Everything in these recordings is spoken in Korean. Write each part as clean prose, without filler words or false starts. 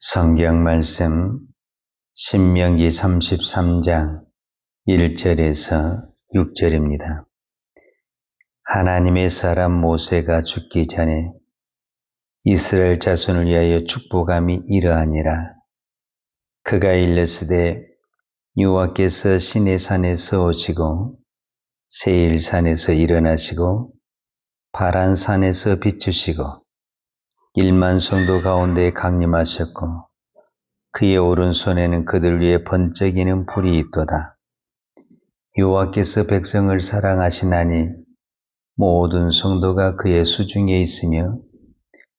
성경 말씀 신명기 33장 1절에서 6절입니다. 하나님의 사람 모세가 죽기 전에 이스라엘 자손을 위하여 축복함이 이러하니라. 그가 일렀으되 여호와께서 시내산에서 오시고 세일산에서 일어나시고 바란산에서 비추시고 1만 성도 가운데 강림하셨고 그의 오른손에는 그들 위에 번쩍이는 불이 있도다. 여호와께서 백성을 사랑하시나니 모든 성도가 그의 수중에 있으며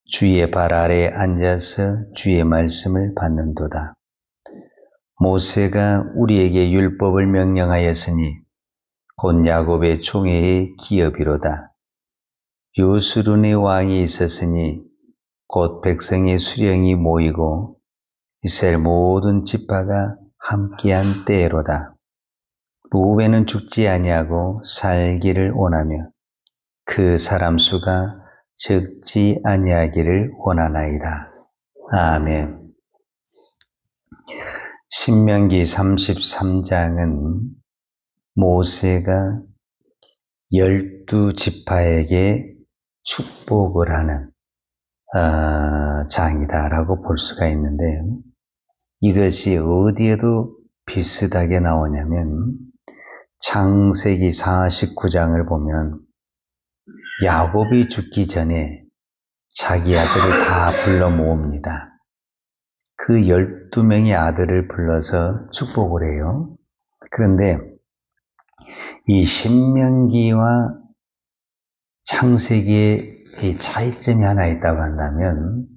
주의 발 아래에 앉아서 주의 말씀을 받는도다. 모세가 우리에게 율법을 명령하였으니 곧 야곱의 총회의 기업이로다. 요수룬의 왕이 있었으니 곧 백성의 수령이 모이고 이스라엘 모든 지파가 함께한 때로다. 루벤은 죽지 아니하고 살기를 원하며 그 사람 수가 적지 아니하기를 원하나이다. 아멘. 신명기 33장은 모세가 12지파에게 축복을 하는 장이다라고 볼 수가 있는데, 이것이 어디에도 비슷하게 나오냐면 창세기 49장을 보면 야곱이 죽기 전에 자기 아들을 다 불러 모읍니다. 그 12명의 아들을 불러서 축복을 해요. 그런데 이 신명기와 창세기의 이 차이점이 하나 있다고 한다면,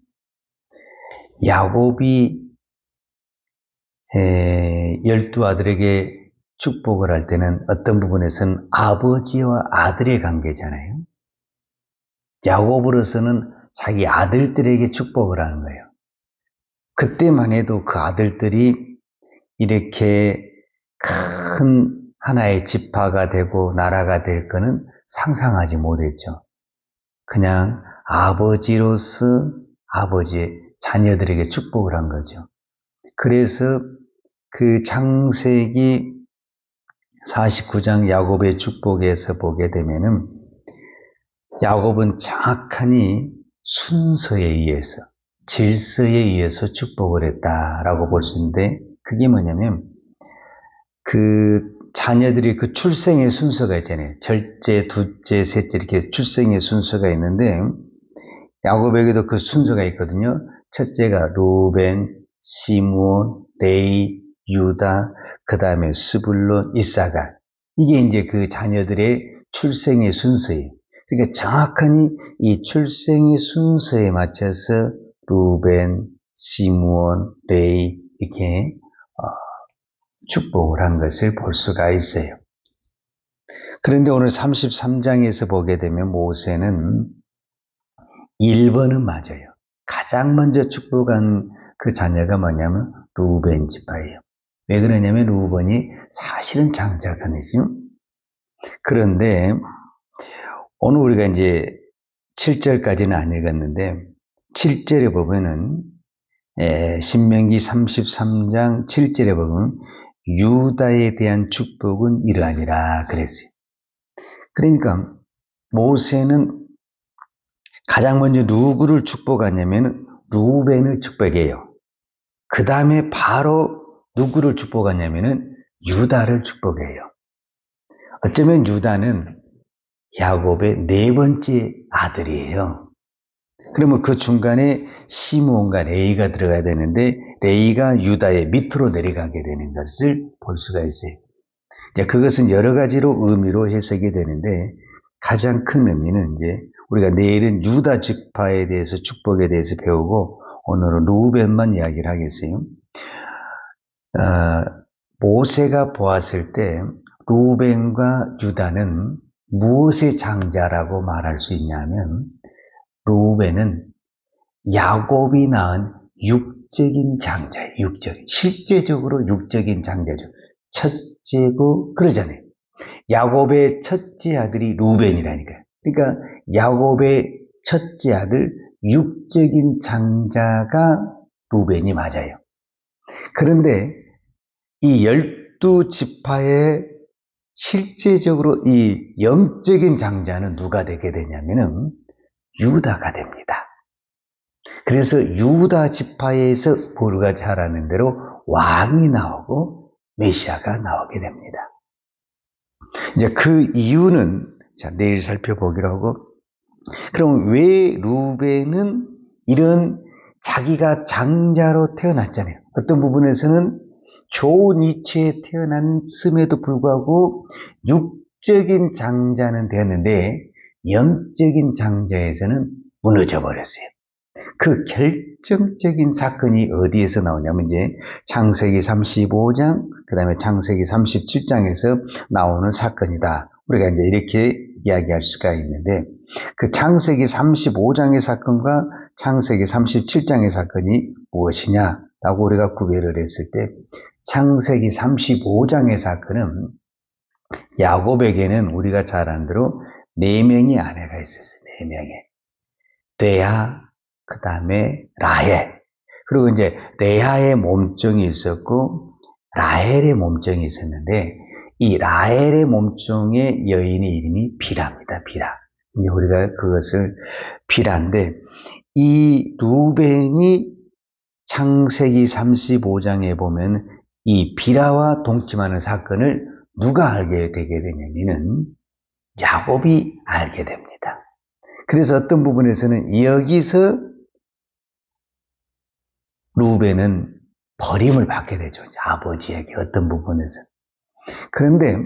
야곱이 12아들에게 축복을 할 때는 어떤 부분에서는 아버지와 아들의 관계잖아요. 야곱으로서는 자기 아들들에게 축복을 하는 거예요. 그때만 해도 그 아들들이 이렇게 큰 하나의 지파가 되고 나라가 될 거는 상상하지 못했죠. 그냥 아버지로서 아버지의 자녀들에게 축복을 한 거죠. 그래서 그 창세기 49장 야곱의 축복에서 보게 되면은 야곱은 정확하니 순서에 의해서, 질서에 의해서 축복을 했다라고 볼 수 있는데, 그게 뭐냐면 그 자녀들이 그 출생의 순서가 있잖아요. 첫째, 둘째, 셋째 이렇게 출생의 순서가 있는데 야곱에게도 그 순서가 있거든요. 첫째가 루벤, 시므온, 레위, 유다, 그 다음에 스불론, 이사갈. 이게 이제 그 자녀들의 출생의 순서예요. 그러니까 정확하니 이 출생의 순서에 맞춰서 루벤, 시므온, 레위 이렇게 축복을 한 것을 볼 수가 있어요. 그런데 오늘 33장에서 보게 되면 모세는 1번은 맞아요. 가장 먼저 축복한 그 자녀가 뭐냐면 루벤 지파예요. 왜 그러냐면 루벤이 사실은 장자간이죠. 그런데 오늘 우리가 이제 7절까지는 안 읽었는데 7절에 보면은 신명기 33장 7절에 보면 유다에 대한 축복은 이러하니라 그랬어요. 그러니까 모세는 가장 먼저 누구를 축복하냐면 루벤을 축복해요. 그 다음에 바로 누구를 축복하냐면 유다를 축복해요. 어쩌면 유다는 야곱의 네 번째 아들이에요. 그러면 그 중간에 시므온과 레위가 들어가야 되는데 레위가 유다의 밑으로 내려가게 되는 것을 볼 수가 있어요. 이제 그것은 여러 가지로 의미로 해석이 되는데 가장 큰 의미는 이제 우리가 내일은 유다 지파에 대해서 축복에 대해서 배우고 오늘은 루벤만 이야기를 하겠어요. 모세가 보았을 때 루벤과 유다는 무엇의 장자라고 말할 수 있냐면 루벤은 야곱이 낳은 육적인 장자예요. 실제적으로 육적인 장자죠. 첫째고 그러잖아요. 야곱의 첫째 아들이 루벤이라니까요. 그러니까 야곱의 첫째 아들 육적인 장자가 루벤이 맞아요. 그런데 이 12지파의 실제적으로 이 영적인 장자는 누가 되게 되냐면은 유다가 됩니다. 그래서 유다 지파에서 뭐가 잘하는 대로 왕이 나오고 메시아가 나오게 됩니다. 이제 그 이유는 자, 내일 살펴보기로 하고, 그럼 왜 루벤은 이런 자기가 장자로 태어났잖아요. 어떤 부분에서는 좋은 위치에 태어났음에도 불구하고 육적인 장자는 되었는데 영적인 장자에서는 무너져 버렸어요. 그 결정적인 사건이 어디에서 나오냐면 이제 창세기 35장, 그 다음에 창세기 37장에서 나오는 사건이다. 우리가 이제 이렇게 이야기할 수가 있는데, 그 창세기 35장의 사건과 창세기 37장의 사건이 무엇이냐라고 우리가 구별을 했을 때, 창세기 35장의 사건은 야곱에게는 우리가 잘 아는 대로 4명의 아내가 있었어요. 4명의. 레아, 그 다음에 라헬. 그리고 이제 레아의 몸종이 있었고 라헬의 몸종이 있었는데, 이 라헬의 몸종의 여인의 이름이 비라입니다. 비라. 이제 우리가 그것을 비라인데, 이 루벤이 창세기 35장에 보면 이 비라와 동침하는 사건을 누가 알게 되게 되냐면은 야곱이 알게 됩니다. 그래서 어떤 부분에서는 여기서 루벤은 버림을 받게 되죠. 아버지에게 어떤 부분에서. 그런데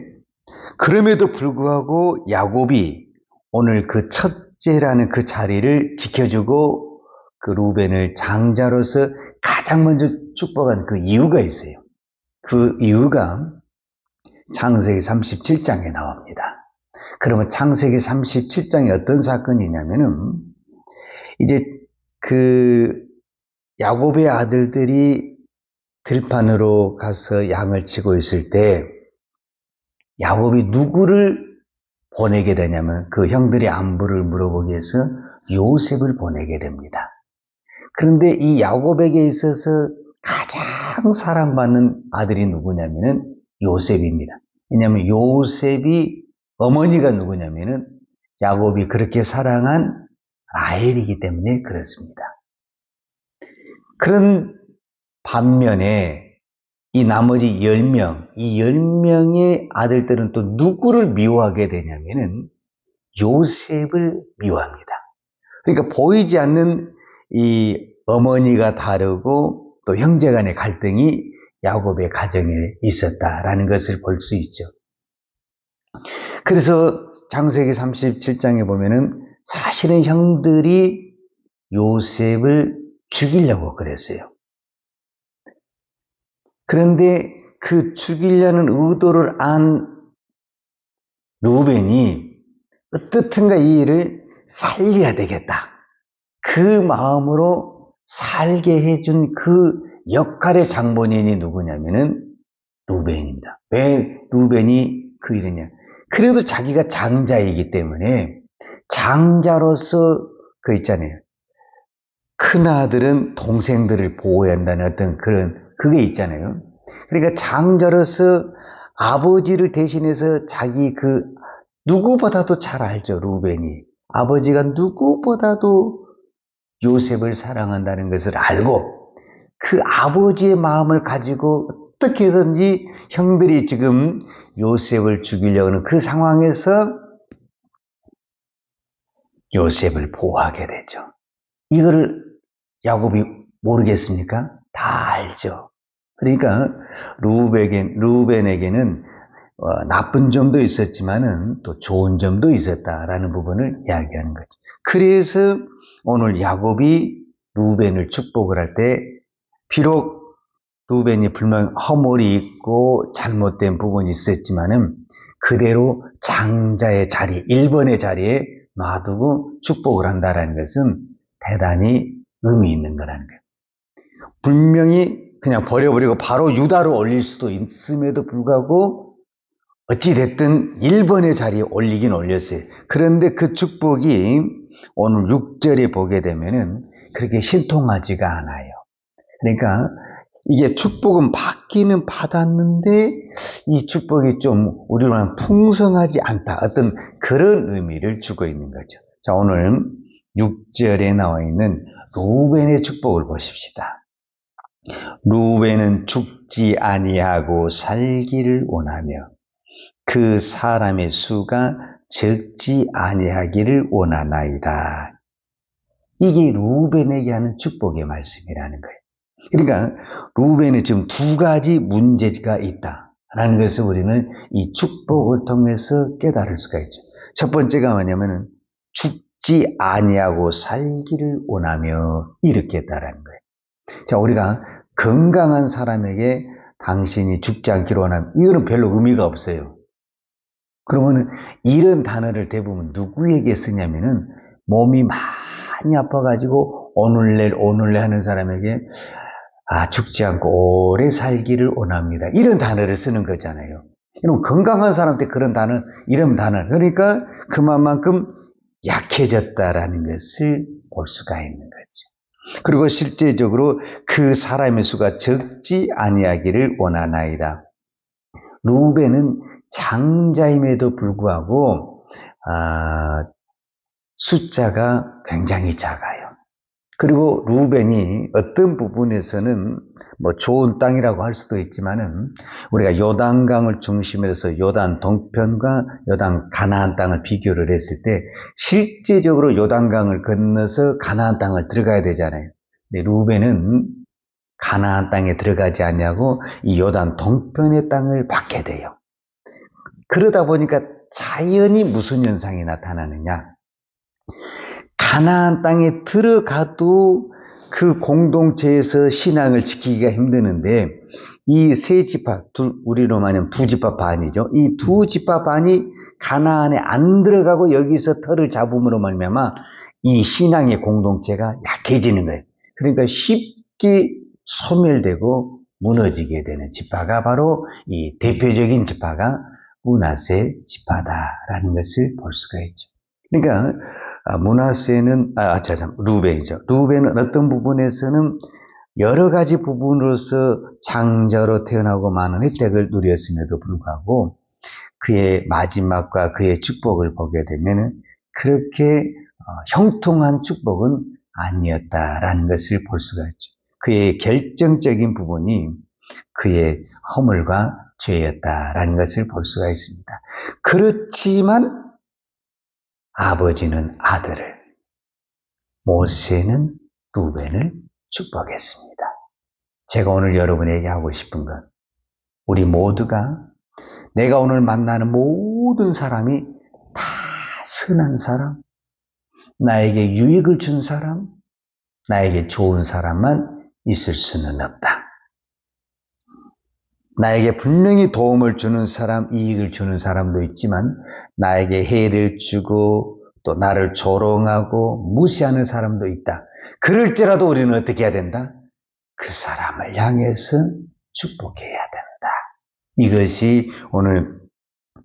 그럼에도 불구하고 야곱이 오늘 그 첫째라는 그 자리를 지켜주고 그 루벤을 장자로서 가장 먼저 축복한 그 이유가 있어요. 그 이유가 창세기 37장에 나옵니다. 그러면 창세기 37장에 어떤 사건이냐면은 이제 그 야곱의 아들들이 들판으로 가서 양을 치고 있을 때 야곱이 누구를 보내게 되냐면 그 형들의 안부를 물어보기 위해서 요셉을 보내게 됩니다. 그런데 이 야곱에게 있어서 가장 사랑받는 아들이 누구냐면은 요셉입니다. 왜냐하면 요셉이 어머니가 누구냐면은 야곱이 그렇게 사랑한 라헬이기 때문에 그렇습니다. 그런 반면에 이 나머지 10명, 이 10명의 아들들은 또 누구를 미워하게 되냐면은 요셉을 미워합니다. 그러니까 보이지 않는 이 어머니가 다르고 또 형제 간의 갈등이 야곱의 가정에 있었다라는 것을 볼 수 있죠. 그래서 창세기 37장에 보면은 사실은 형들이 요셉을 죽이려고 그랬어요. 그런데 그 죽이려는 의도를 안 루벤이 어떻든가 이 일을 살려야 되겠다. 그 마음으로 살게 해준 그 역할의 장본인이 누구냐면은 루벤입니다. 왜 루벤이 그 일이냐? 그래도 자기가 장자이기 때문에 장자로서 그 있잖아요. 큰 아들은 동생들을 보호해야 한다는 어떤 그런 그게 있잖아요. 그러니까 장자로서 아버지를 대신해서 자기 그 누구보다도 잘 알죠. 루벤이 아버지가 누구보다도 요셉을 사랑한다는 것을 알고 그 아버지의 마음을 가지고 어떻게든지 형들이 지금 요셉을 죽이려고 하는 그 상황에서 요셉을 보호하게 되죠. 이거를 야곱이 모르겠습니까? 다 알죠. 그러니까 루벤에게는 나쁜 점도 있었지만은 또 좋은 점도 있었다라는 부분을 이야기하는 거죠. 그래서 오늘 야곱이 루벤을 축복을 할 때 비록 루벤이 분명 허물이 있고 잘못된 부분이 있었지만은 그대로 장자의 자리, 1번의 자리에 놔두고 축복을 한다라는 것은 대단히 의미 있는 거라는 거예요. 분명히 그냥 버려버리고 바로 유다로 올릴 수도 있음에도 불구하고 어찌됐든 1번의 자리에 올리긴 올렸어요. 그런데 그 축복이 오늘 6절에 보게 되면은 그렇게 신통하지가 않아요. 그러니까 이게 축복은 받기는 받았는데 이 축복이 좀 우리로는 풍성하지 않다. 어떤 그런 의미를 주고 있는 거죠. 자, 오늘 6절에 나와 있는 루벤의 축복을 보십시다. 루벤은 죽지 아니하고 살기를 원하며 그 사람의 수가 적지 아니하기를 원하나이다. 이게 루벤에게 하는 축복의 말씀이라는 거예요. 그러니까 루벤에 지금 두 가지 문제가 있다라는 것을 우리는 이 축복을 통해서 깨달을 수가 있죠. 첫 번째가 뭐냐면은 죽지 아니하고 살기를 원하며 이렇게 했다라는 거예요. 자, 우리가 건강한 사람에게 당신이 죽지 않기를 원하면 이거는 별로 의미가 없어요. 그러면은 이런 단어를 대부분 누구에게 쓰냐면은 몸이 많이 아파가지고 오늘내 하는 사람에게 죽지 않고 오래 살기를 원합니다. 이런 단어를 쓰는 거잖아요. 그럼 건강한 사람한테 이런 단어, 그러니까 그만큼 약해졌다라는 것을 볼 수가 있는 거죠. 그리고 실제적으로 그 사람의 수가 적지 아니하기를 원하나이다. 루벤은 장자임에도 불구하고 숫자가 굉장히 작아요. 그리고 루벤이 어떤 부분에서는 좋은 땅이라고 할 수도 있지만은 우리가 요단강을 중심으로 해서 요단 동편과 요단 가나안 땅을 비교를 했을 때 실제적으로 요단강을 건너서 가나안 땅을 들어가야 되잖아요. 근데 루벤은 가나안 땅에 들어가지 않냐고 이 요단 동편의 땅을 받게 돼요. 그러다 보니까 자연히 무슨 현상이 나타나느냐? 가나안 땅에 들어가도 그 공동체에서 신앙을 지키기가 힘드는데 이 세 지파, 우리로 말하면 두 지파 반이죠. 이 두 지파 반이 가나안에 안 들어가고 여기서 터를 잡음으로 말미암아 이 신앙의 공동체가 약해지는 거예요. 그러니까 쉽게 소멸되고 무너지게 되는 지파가 바로 이 대표적인 지파가 므낫세 지파다라는 것을 볼 수가 있죠. 그러니까 므낫세는 루벤이죠. 루벤은 어떤 부분에서는 여러 가지 부분으로서 장자로 태어나고 많은 혜택을 누렸음에도 불구하고 그의 마지막과 그의 축복을 보게 되면 그렇게 형통한 축복은 아니었다라는 것을 볼 수가 있죠. 그의 결정적인 부분이 그의 허물과 죄였다라는 것을 볼 수가 있습니다. 그렇지만 아버지는 아들을, 모세는 루벤을 축복했습니다. 제가 오늘 여러분에게 하고 싶은 건 우리 모두가 내가 오늘 만나는 모든 사람이 다 선한 사람, 나에게 유익을 준 사람, 나에게 좋은 사람만 있을 수는 없다. 나에게 분명히 도움을 주는 사람, 이익을 주는 사람도 있지만 나에게 해를 주고 또 나를 조롱하고 무시하는 사람도 있다. 그럴지라도 우리는 어떻게 해야 된다? 그 사람을 향해서 축복해야 된다. 이것이 오늘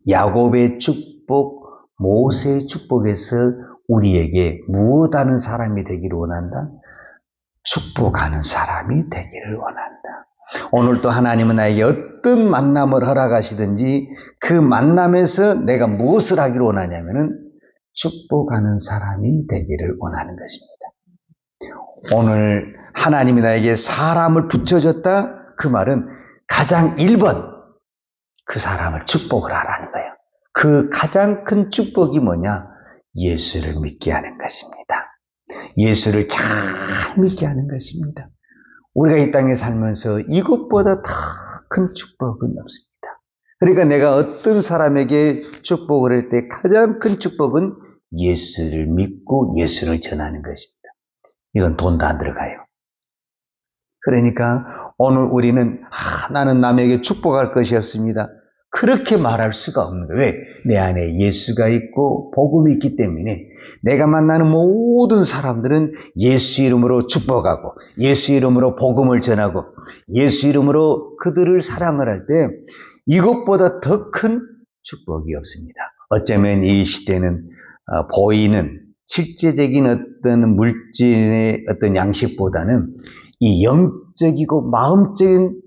야곱의 축복, 모세의 축복에서 우리에게 무엇하는 사람이 되기를 원한다? 축복하는 사람이 되기를 원한다. 오늘도 하나님은 나에게 어떤 만남을 허락하시든지 그 만남에서 내가 무엇을 하기를 원하냐면은 축복하는 사람이 되기를 원하는 것입니다. 오늘 하나님이 나에게 사람을 붙여줬다? 그 말은 가장 1번 그 사람을 축복을 하라는 거예요. 그 가장 큰 축복이 뭐냐? 예수를 믿게 하는 것입니다. 예수를 잘 믿게 하는 것입니다. 우리가 이 땅에 살면서 이것보다 더 큰 축복은 없습니다. 그러니까 내가 어떤 사람에게 축복을 할 때 가장 큰 축복은 예수를 믿고 예수를 전하는 것입니다. 이건 돈도 안 들어가요. 그러니까 오늘 우리는 나는 남에게 축복할 것이 없습니다. 그렇게 말할 수가 없는 거예요. 왜? 내 안에 예수가 있고 복음이 있기 때문에 내가 만나는 모든 사람들은 예수 이름으로 축복하고 예수 이름으로 복음을 전하고 예수 이름으로 그들을 사랑을 할 때 이것보다 더 큰 축복이 없습니다. 어쩌면 이 시대는 보이는 실제적인 어떤 물질의 어떤 양식보다는 이 영적이고 마음적인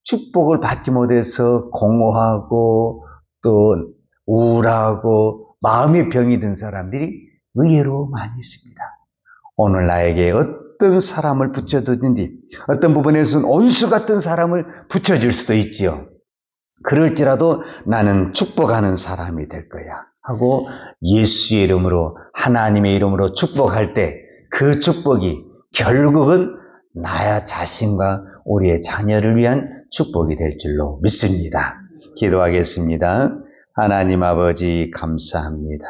축복을 받지 못해서 공허하고 또 우울하고 마음의 병이 든 사람들이 의외로 많이 있습니다. 오늘 나에게 어떤 사람을 붙여두든지 어떤 부분에서는 온수 같은 사람을 붙여줄 수도 있지요. 그럴지라도 나는 축복하는 사람이 될 거야 하고 예수의 이름으로 하나님의 이름으로 축복할 때 그 축복이 결국은 나야 자신과 우리의 자녀를 위한 축복이 될 줄로 믿습니다. 기도하겠습니다. 하나님 아버지 감사합니다.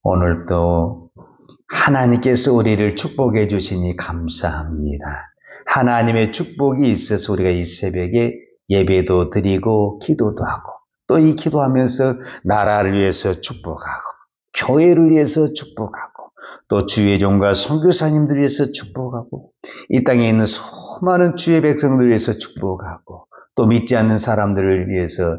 오늘도 하나님께서 우리를 축복해 주시니 감사합니다. 하나님의 축복이 있어서 우리가 이 새벽에 예배도 드리고 기도도 하고 또 이 기도하면서 나라를 위해서 축복하고 교회를 위해서 축복하고 또 주의 종과 선교사님들 위해서 축복하고 이 땅에 있는 수많은 주의 백성들 위해서 축복하고 또 믿지 않는 사람들을 위해서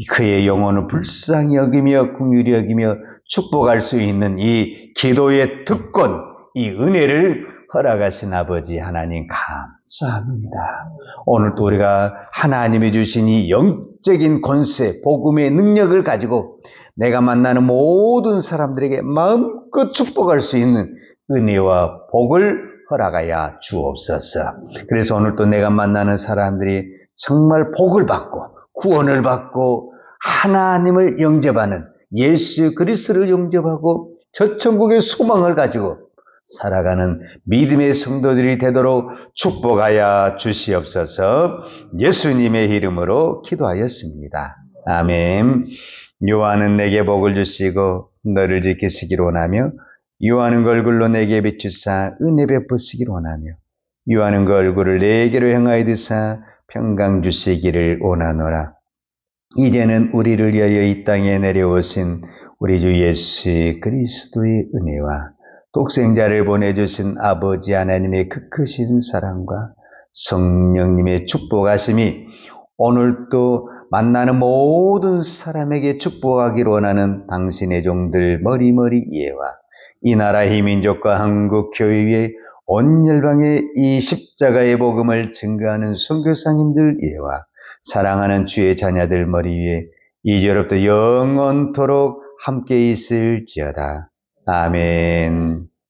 그의 영혼을 불쌍히 여기며 긍휼히 여기며 축복할 수 있는 이 기도의 특권, 이 은혜를 허락하신 아버지 하나님 감사합니다. 오늘도 우리가 하나님이 주신 이 영적인 권세, 복음의 능력을 가지고 내가 만나는 모든 사람들에게 마음껏 축복할 수 있는 은혜와 복을 허락하여 주옵소서. 그래서 오늘도 내가 만나는 사람들이 정말 복을 받고 구원을 받고 하나님을 영접하는 예수 그리스도를 영접하고 저 천국의 소망을 가지고 살아가는 믿음의 성도들이 되도록 축복하여 주시옵소서. 예수님의 이름으로 기도하였습니다. 아멘. 요한은 내게 복을 주시고 너를 지키시기를 원하며 요한은 그 얼굴로 내게 비추사 은혜 베푸시기를 원하며 요한은 그 얼굴을 내게로 향하여 드사 평강 주시기를 원하노라. 이제는 우리를 위하여 이 땅에 내려오신 우리 주 예수 그리스도의 은혜와 독생자를 보내주신 아버지 하나님의 그 크신 사랑과 성령님의 축복하심이 오늘도 만나는 모든 사람에게 축복하기를 원하는 당신의 종들 머리머리 예와 이 나라 희민족과 한국 교회의 온 열방의 이 십자가의 복음을 증거하는 선교사님들 예와 사랑하는 주의 자녀들 머리 위에 이제로부터 영원토록 함께 있을지어다. 아멘.